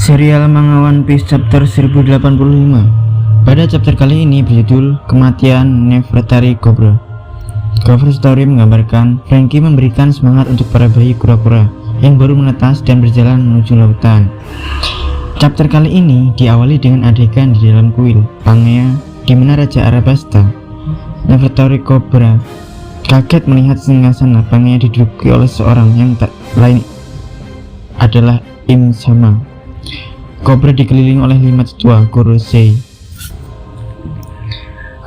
Serial manga One Piece chapter 1085. Pada chapter kali ini berjudul Kematian Nefertari Cobra. Cover story menggambarkan Franky memberikan semangat untuk para bayi kura-kura yang baru menetas dan berjalan menuju lautan. Chapter kali ini diawali dengan adegan di dalam kuil Pangea di mana Raja Arabasta, Nefertari Cobra, kaget melihat singgasana Pangea diduduki oleh seorang yang tak lain adalah Im Sama. Cobra dikelilingi oleh 5 tetua Gorosei.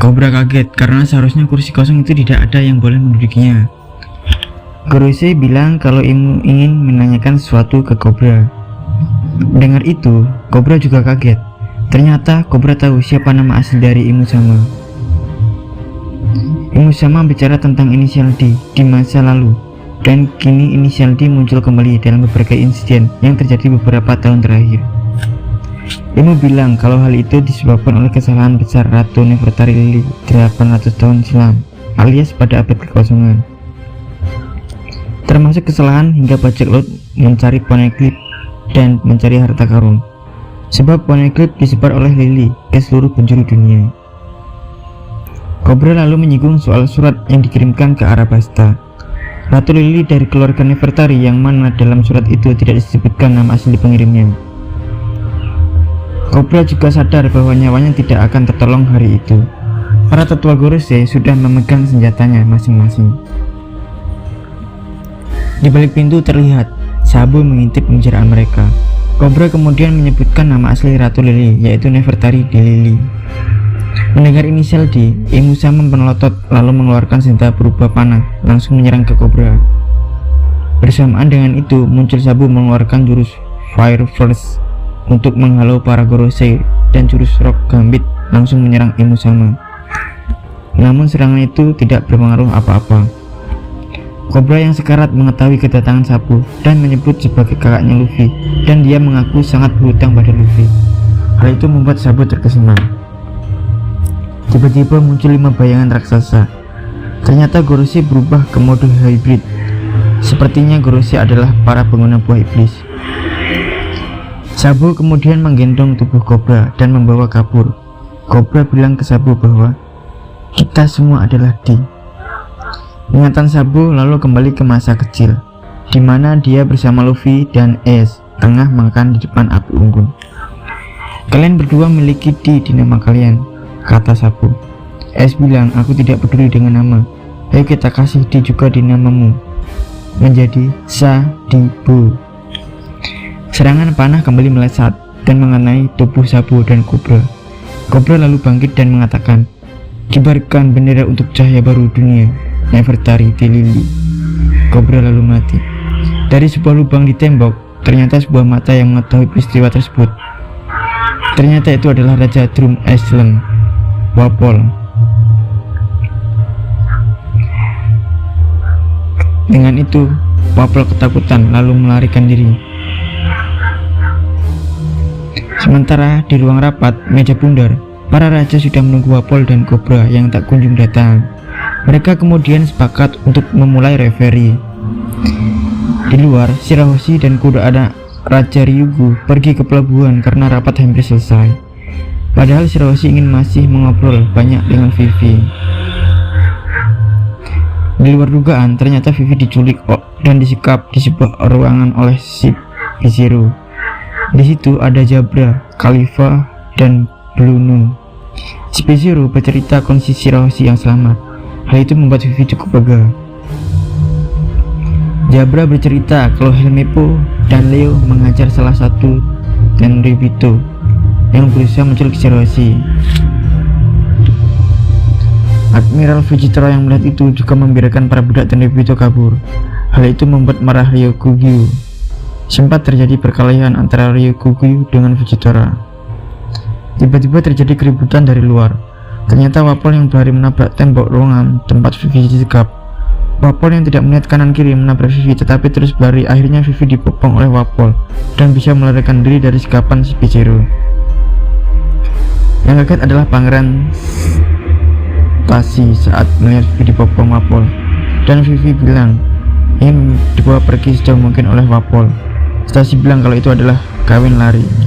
Cobra kaget karena seharusnya kursi kosong itu tidak ada yang boleh mendudukinya. Gorosei bilang kalau Imu ingin menanyakan sesuatu ke Cobra. Mendengar itu, Cobra juga kaget. Ternyata Cobra tahu siapa nama asli dari Imu Sama. Imu Sama bicara tentang inisial D di masa lalu, dan kini inisial D muncul kembali dalam berbagai insiden yang terjadi beberapa tahun terakhir. Imu bilang kalau hal itu disebabkan oleh kesalahan besar Ratu Nefertari Lily 800 tahun silam, alias pada abad kekosongan. Termasuk kesalahan hingga bajak laut mencari Poneglyph dan mencari harta karun. Sebab Poneglyph disebar oleh Lily ke seluruh penjuru dunia. Cobra lalu menyinggung soal surat yang dikirimkan ke Arabasta. Ratu Lily dari keluarga Nefertari yang mana dalam surat itu tidak disebutkan nama asli pengirimnya. Cobra juga sadar bahwa nyawanya tidak akan tertolong hari itu. Para tetua Gorosei sudah memegang senjatanya masing-masing. Di balik pintu terlihat Sabo mengintip pembicaraan mereka. Cobra kemudian menyebutkan nama asli Ratu Lily, yaitu Nefertari di Lily. Mendengar inisial D, Imu Sama menelotot lalu mengeluarkan senjata berubah panah langsung menyerang ke Cobra. Bersamaan dengan itu muncul Sabo mengeluarkan jurus Fire Force untuk menghalau para Gorosei dan jurus Rock Gambit langsung menyerang Imu Sama. Namun serangan itu tidak berpengaruh apa-apa. Cobra yang sekarat mengetahui kedatangan Sabo dan menyebut sebagai kakaknya Luffy, dan dia mengaku sangat berhutang pada Luffy. Hal itu membuat Sabo terkesima. Tiba-tiba muncul 5 bayangan raksasa. Ternyata Gorosei berubah ke mode hybrid. Sepertinya Gorosei adalah para pengguna buah iblis. Sabo kemudian menggendong tubuh Cobra dan membawa kabur. Cobra bilang ke Sabo bahwa kita semua adalah D. Ingatan Sabo lalu kembali ke masa kecil, di mana dia bersama Luffy dan Ace tengah makan di depan api unggun. Kalian berdua memiliki D di nama kalian, kata Sabo. Ace bilang, aku tidak peduli dengan nama. Ayo kita kasih D juga di namamu, menjadi Sadibo. Serangan panah kembali melesat dan mengenai tubuh Sabo dan Cobra. Cobra lalu bangkit dan mengatakan, kibarkan bendera untuk cahaya baru dunia, Nefertari di Lily. Cobra lalu mati. Dari sebuah lubang di tembok, ternyata sebuah mata yang mengetahui peristiwa tersebut. Ternyata itu adalah Raja Drum Island, Wapol. Dengan itu, Wapol ketakutan lalu melarikan diri. Sementara di ruang rapat meja bundar, para raja sudah menunggu Wapol dan Cobra yang tak kunjung datang. Mereka kemudian sepakat untuk memulai referee. Di luar, Shirahoshi dan kuda anak Raja Ryugu pergi ke pelabuhan karena rapat hampir selesai. Padahal Shirahoshi ingin masih mengobrol banyak dengan Vivi. Di luar dugaan, ternyata Vivi diculik dan disekap di sebuah ruangan oleh Ship-Zero. Di situ ada Jabra, Khalifa, dan Bluno. Ship-Zero bercerita kondisi Shirahoshi yang selamat. Hal itu membuat Vivi cukup lega. Jabra bercerita kalau Helmeppo dan Leo mengajar salah satu Tenryubito yang berusaha menculik Shirahoshi. Admiral Vegitaro yang melihat itu juga membiarkan para budak Tenryubito kabur. Hal itu membuat marah Ryokugyu. Sempat terjadi perkelahian antara Ryokugyu dengan Vegitaro. Tiba-tiba terjadi keributan dari luar. Ternyata Wapol yang berlari menabrak tembok ruangan tempat Vivi disekap. Wapol yang tidak melihat kanan kiri menabrak Vivi tetapi terus berlari. Akhirnya Vivi dipopong oleh Wapol dan bisa melarikan diri dari sekapan Ship-Zero. Yang kaget adalah Pangeran Tashi saat melihat Vivi dipopong Wapol, dan Vivi bilang ingin dibawa pergi sejauh mungkin oleh Wapol. Stasi bilang kalau itu adalah kawin lari.